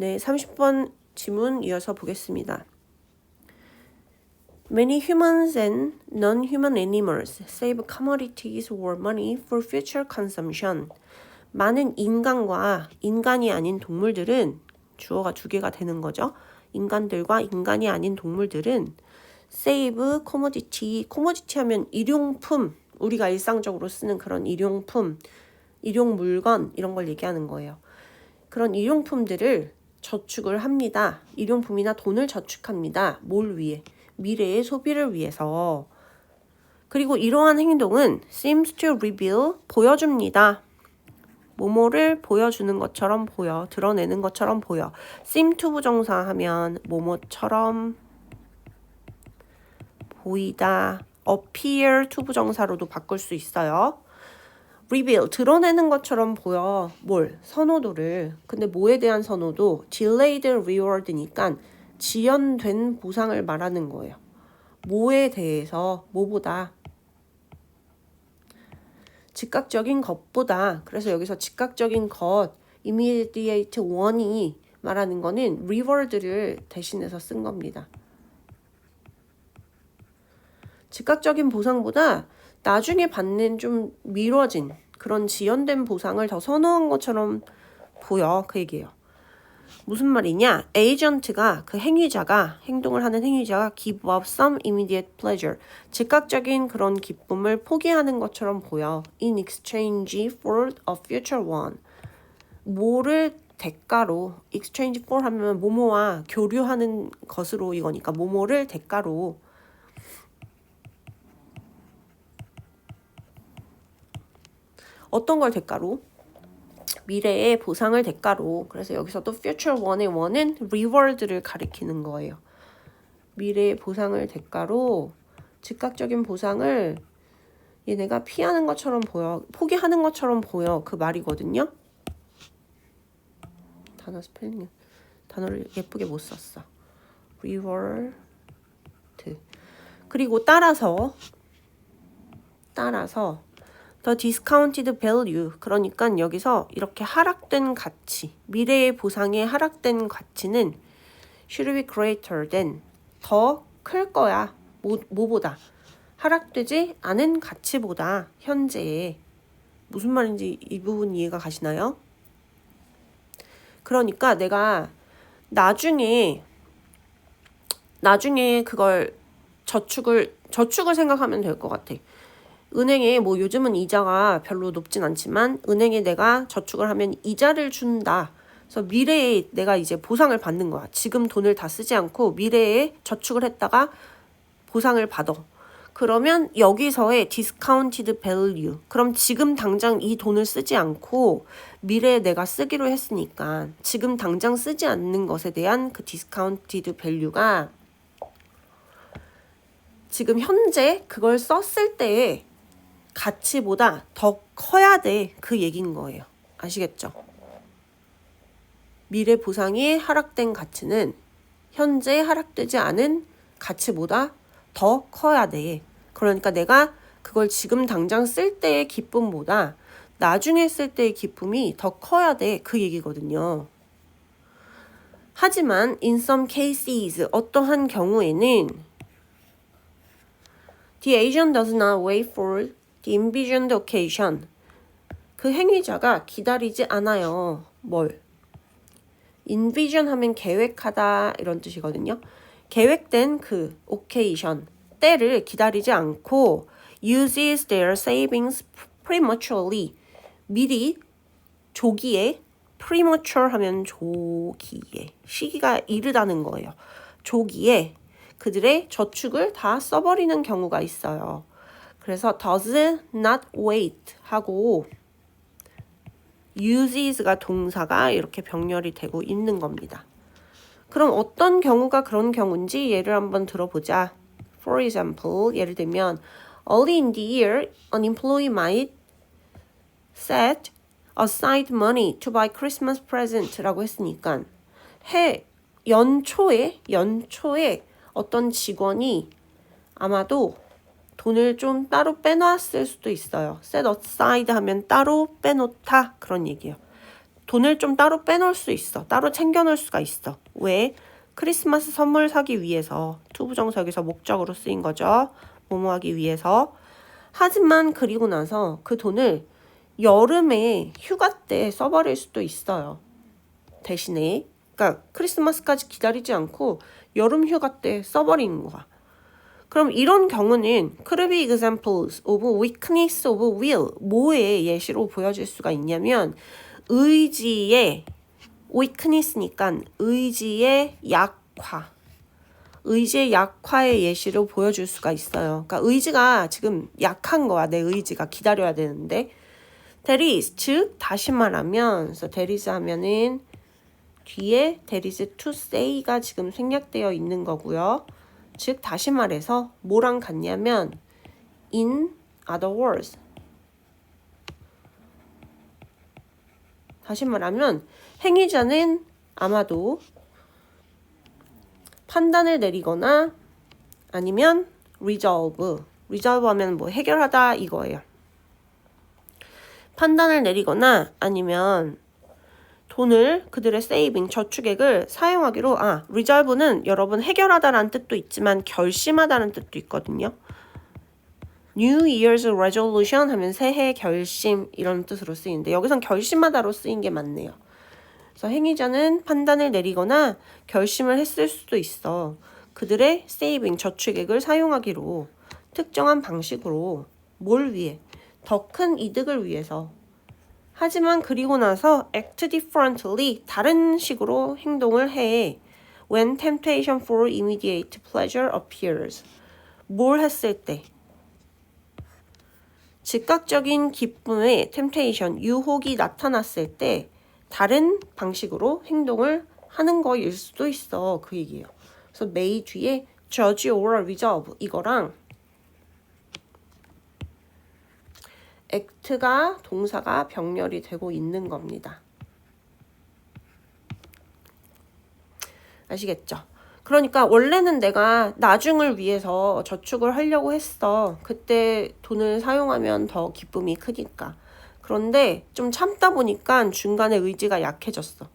네, 30번 지문 이어서 보겠습니다. Many humans and non-human animals save commodities or money for future consumption. 많은 인간과 인간이 아닌 동물들은 주어가 두 개가 되는 거죠. 인간들과 인간이 아닌 동물들은 save commodity, commodity 하면 일용품, 우리가 일상적으로 쓰는 그런 일용품, 일용 물건 이런 걸 얘기하는 거예요. 그런 일용품들을 저축을 합니다. 일용품이나 돈을 저축합니다. 뭘 위해? 미래의 소비를 위해서. 그리고 이러한 행동은 seems to reveal, 보여줍니다. 뭐뭐를 보여주는 것처럼 보여, 드러내는 것처럼 보여. seem to 부정사 하면 뭐뭐처럼 보이다. appear to 부정사로도 바꿀 수 있어요. reveal, 드러내는 것처럼 보여. 뭘? 선호도를. 근데 뭐에 대한 선호도? delayed reward니까 지연된 보상을 말하는 거예요. 뭐에 대해서, 뭐보다. 즉각적인 것보다. 그래서 여기서 즉각적인 것, immediate one이 말하는 거는 reward를 대신해서 쓴 겁니다. 즉각적인 보상보다 나중에 받는 좀 미뤄진 그런 지연된 보상을 더 선호한 것처럼 보여. 그 얘기예요. 무슨 말이냐? 에이전트가, 그 행위자가, 행동을 하는 행위자가 give up some immediate pleasure, 즉각적인 그런 기쁨을 포기하는 것처럼 보여. in exchange for a future one. 뭐를 대가로, exchange for 하면 뭐뭐와 교류하는 것으로 이거니까 뭐뭐를 대가로. 어떤 걸 대가로? 미래의 보상을 대가로. 그래서 여기서 또 future one의 one은 reward를 가리키는 거예요. 미래의 보상을 대가로 즉각적인 보상을 얘네가 피하는 것처럼 보여. 포기하는 것처럼 보여. 그 말이거든요. 단어 스펠링, 단어를 예쁘게 못 썼어. reward. 그리고 따라서 the discounted value, 그러니까 여기서 이렇게 하락된 가치, 미래의 보상의 하락된 가치는 should be greater than, 더 클 거야. 뭐보다? 하락되지 않은 가치보다 현재의. 무슨 말인지 이 부분 이해가 가시나요? 그러니까 내가 나중에 그걸 저축을 생각하면 될 것 같아. 은행에 뭐 요즘은 이자가 별로 높진 않지만 은행에 내가 저축을 하면 이자를 준다. 그래서 미래에 내가 이제 보상을 받는 거야. 지금 돈을 다 쓰지 않고 미래에 저축을 했다가 보상을 받아. 그러면 여기서의 discounted value. 그럼 지금 당장 이 돈을 쓰지 않고 미래에 내가 쓰기로 했으니까 지금 당장 쓰지 않는 것에 대한 그 discounted value가 지금 현재 그걸 썼을 때의 가치보다 더 커야 돼. 그 얘기인 거예요. 아시겠죠? 미래 보상이 하락된 가치는 현재 하락되지 않은 가치보다 더 커야 돼. 그러니까 내가 그걸 지금 당장 쓸 때의 기쁨보다 나중에 쓸 때의 기쁨이 더 커야 돼. 그 얘기거든요. 하지만 in some cases, 어떠한 경우에는 the agent does not wait for the envisioned occasion. 그 행위자가 기다리지 않아요. 뭘? envision 하면 계획하다 이런 뜻이거든요. 계획된 그 occasion, 때를 기다리지 않고 uses their savings prematurely. 미리 조기에, premature 하면 조기에, 시기가 이르다는 거예요. 조기에 그들의 저축을 다 써버리는 경우가 있어요. 그래서 does not wait 하고 uses가 동사가 이렇게 병렬이 되고 있는 겁니다. 그럼 어떤 경우가 그런 경우인지 예를 한번 들어보자. For example, 예를 들면 early in the year, an employee might set aside money to buy Christmas present라고 했으니까 연초에 어떤 직원이 아마도 돈을 좀 따로 빼놨을 수도 있어요. set aside 하면 따로 빼놓다 그런 얘기예요. 돈을 좀 따로 빼놓을 수 있어. 따로 챙겨놓을 수가 있어. 왜? 크리스마스 선물 사기 위해서. 투부정사 여기서 목적으로 쓰인 거죠. 뭐뭐 하기 위해서. 하지만 그리고 나서 그 돈을 여름에 휴가 때 써버릴 수도 있어요. 대신에. 그러니까 크리스마스까지 기다리지 않고 여름 휴가 때 써버리는 거야. 그럼 이런 경우는 could be examples of weakness of will. 뭐의 예시로 보여질 수가 있냐면 의지의 weakness니까 의지의 약화. 의지의 약화의 예시로 보여줄 수가 있어요. 그러니까 의지가 지금 약한 거야. 내 의지가 기다려야 되는데. That is, 즉 다시 말하면 그래서 that is 하면은 뒤에 that is to say가 지금 생략되어 있는 거고요. 즉 다시 말해서 뭐랑 같냐면 in other words. 다시 말하면 행위자는 아마도 판단을 내리거나 아니면 resolve 하면 뭐 해결하다 이거예요. 판단을 내리거나 아니면 돈을 그들의 saving 저축액을 사용하기로 resolve는 여러분 해결하다라는 뜻도 있지만 결심하다는 뜻도 있거든요. New Year's Resolution 하면 새해 결심 이런 뜻으로 쓰이는데 여기선 결심하다로 쓰인 게 맞네요. 그래서 행위자는 판단을 내리거나 결심을 했을 수도 있어. 그들의 saving 저축액을 사용하기로 특정한 방식으로 뭘 위해? 더 큰 이득을 위해서. 하지만 그리고 나서 act differently 다른 식으로 행동을 해. When temptation for immediate pleasure appears. 뭘 했을 때? 즉각적인 기쁨의 temptation, 유혹이 나타났을 때 다른 방식으로 행동을 하는 거일 수도 있어. 그 얘기예요. 그래서 may 뒤에 judge or resolve 이거랑 act가 동사가 병렬이 되고 있는 겁니다. 아시겠죠? 그러니까 원래는 내가 나중을 위해서 저축을 하려고 했어. 그때 돈을 사용하면 더 기쁨이 크니까. 그런데 좀 참다 보니까 중간에 의지가 약해졌어.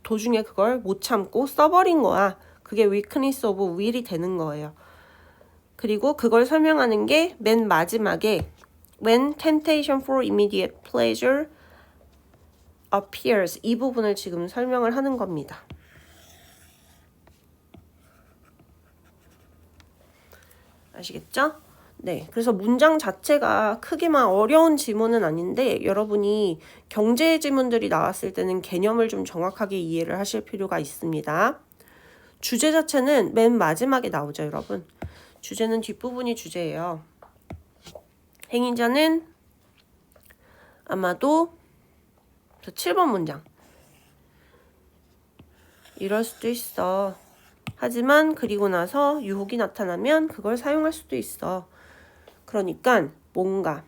도중에 그걸 못 참고 써버린 거야. 그게 weakness of will이 되는 거예요. 그리고 그걸 설명하는 게 맨 마지막에 When temptation for immediate pleasure appears 이 부분을 지금 설명을 하는 겁니다. 아시겠죠? 네, 그래서 문장 자체가 크게 막 어려운 지문은 아닌데 여러분이 경제 지문들이 나왔을 때는 개념을 좀 정확하게 이해를 하실 필요가 있습니다. 주제 자체는 맨 마지막에 나오죠, 여러분. 주제는 뒷부분이 주제예요. 행위자는 아마도 7번 문장. 이럴 수도 있어. 하지만 그리고 나서 유혹이 나타나면 그걸 사용할 수도 있어. 그러니까 뭔가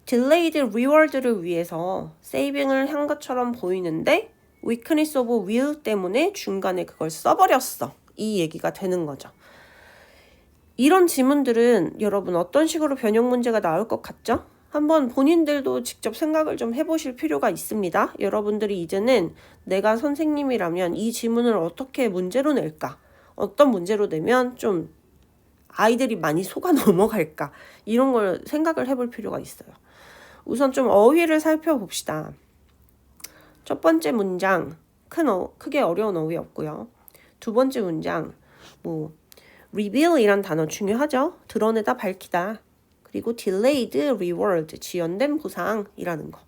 delayed reward를 위해서 saving을 한 것처럼 보이는데 weakness of will 때문에 중간에 그걸 써버렸어. 이 얘기가 되는 거죠. 이런 지문들은 여러분 어떤 식으로 변형 문제가 나올 것 같죠? 한번 본인들도 직접 생각을 좀 해보실 필요가 있습니다. 여러분들이 이제는 내가 선생님이라면 이 지문을 어떻게 문제로 낼까? 어떤 문제로 내면 좀 아이들이 많이 속아 넘어갈까? 이런 걸 생각을 해볼 필요가 있어요. 우선 좀 어휘를 살펴봅시다. 첫 번째 문장, 크게 어려운 어휘 없고요. 두 번째 문장, reveal이란 단어 중요하죠. 드러내다, 밝히다. 그리고 delayed reward, 지연된 보상이라는 거.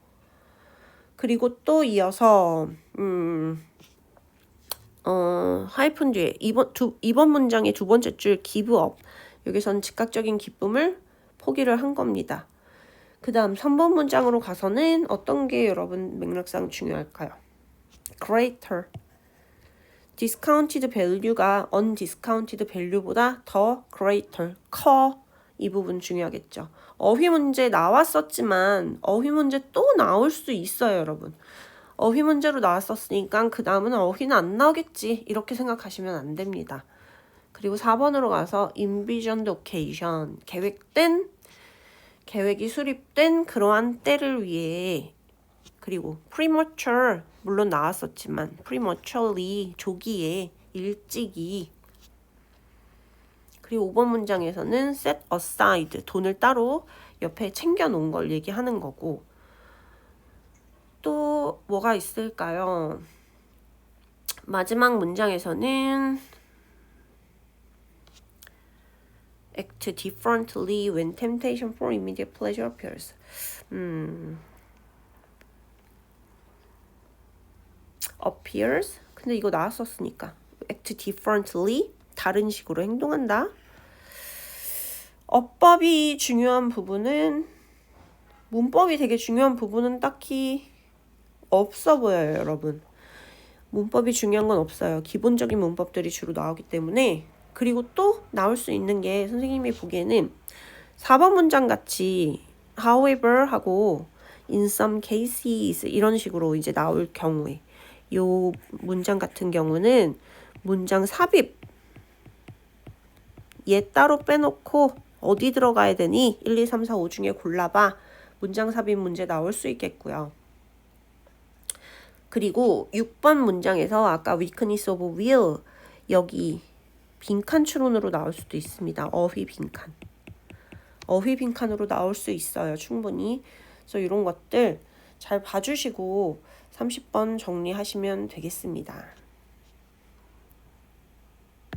그리고 또 이어서 하이픈 뒤에 2번 문장의 두 번째 줄 give up. 여기선 즉각적인 기쁨을 포기를 한 겁니다. 그 다음 3번 문장으로 가서는 어떤 게 여러분 맥락상 중요할까요? greater. discounted value가 undiscounted value보다 더 greater, 커. 이 부분 중요하겠죠. 어휘 문제 나왔었지만 어휘 문제 또 나올 수 있어요, 여러분. 어휘 문제로 나왔었으니까 그 다음은 어휘는 안 나오겠지. 이렇게 생각하시면 안 됩니다. 그리고 4번으로 가서 envisioned occasion, 계획이 수립된 그러한 때를 위해 그리고 premature 물론 나왔었지만 prematurely 조기에 일찍이. 그리고 5번 문장에서는 set aside 돈을 따로 옆에 챙겨 놓은 걸 얘기하는 거고. 또 뭐가 있을까요? 마지막 문장에서는 act differently when temptation for immediate pleasure appears. appears? 근데 이거 나왔었으니까 act differently 다른 식으로 행동한다. 어법이 중요한 부분은 문법이 되게 중요한 부분은 딱히 없어 보여요, 여러분. 문법이 중요한 건 없어요. 기본적인 문법들이 주로 나오기 때문에. 그리고 또 나올 수 있는 게 선생님이 보기에는 4번 문장 같이 however 하고 in some cases 이런 식으로 이제 나올 경우에 요 문장 같은 경우는 문장 삽입 얘 따로 빼놓고 어디 들어가야 되니? 1, 2, 3, 4, 5 중에 골라봐. 문장 삽입 문제 나올 수 있겠고요. 그리고 6번 문장에서 아까 weakness of will 여기 빈칸 추론으로 나올 수도 있습니다. 어휘 빈칸. 어휘 빈칸으로 나올 수 있어요. 충분히. 그래서 이런 것들 잘 봐주시고 30번 정리하시면 되겠습니다.